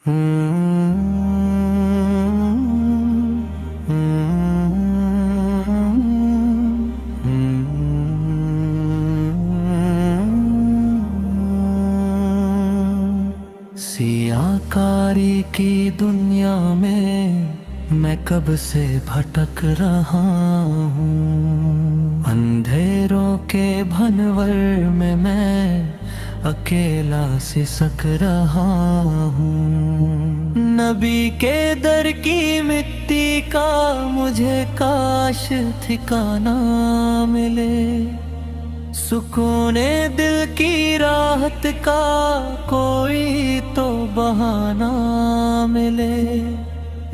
सियाकारी की दुनिया में मैं कब से भटक रहा हूँ। अंधेरों के भनवर में मैं अकेला सिसक रहा हूँ। नबी के दर की मिट्टी का मुझे काश ठिकाना मिले। सुकूने दिल की राहत का कोई तो बहाना मिले।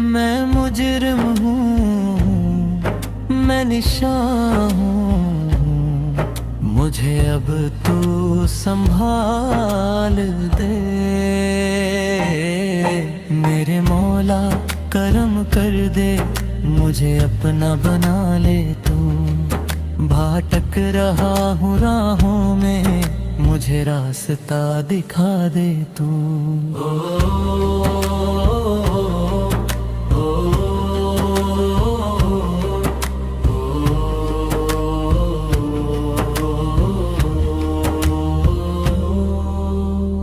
मैं मुजरिम हूँ, मैं निशान हूँ, मुझे अब तू संभाल दे। मेरे मौला करम कर दे, मुझे अपना बना ले तू। भटक रहा हूँ राहों में, मुझे रास्ता दिखा दे तू।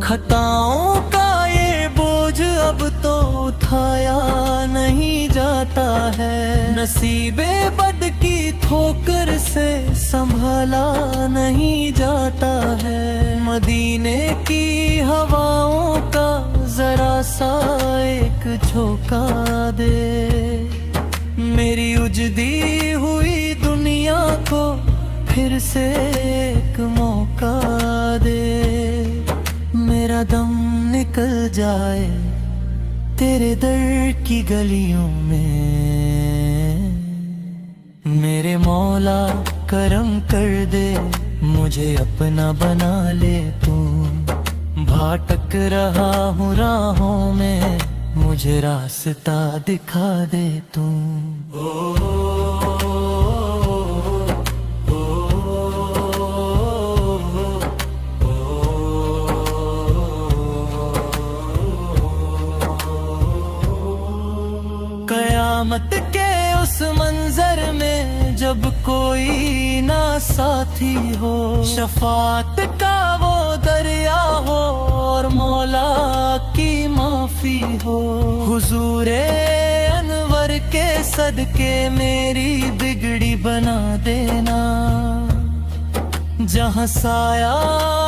खताओं का ये बोझ अब तो उठाया नहीं जाता है। नसीबे बद की ठोकर से संभाला नहीं जाता है। मदीने की हवाओं का जरा सा एक झोंका दे। मेरी उजड़ी हुई दुनिया को फिर से एक मौका दे। मेरा दम निकल जाए तेरे दर की गलियों में। मेरे मौला करम कर दे, मुझे अपना बना ले तू। भटक रहा हूँ राहों में, मुझे रास्ता दिखा दे तू। कयामत के उस मंजर में जब कोई ना साथी हो, शफात का वो दरिया हो और मौला की माफी हो। हुजूरे अनवर के सदके मेरी बिगड़ी बना देना। जहाँ साया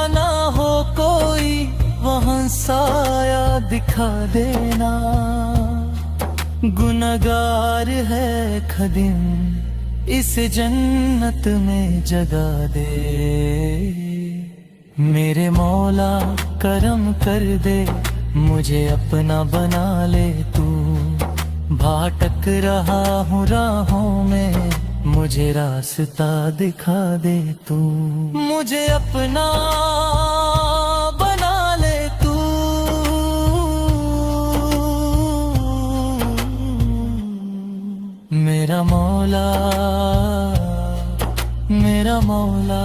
ना हो कोई, वहाँ साया दिखा देना। गुनहगार है खदिम, इस जन्नत में जगा दे। मेरे मौला करम कर दे, मुझे अपना बना ले तू। भटक रहा हूँ राहों में, मुझे रास्ता दिखा दे तू। मुझे अपना बना ले तू। मेरा मौला, मेरा मौला।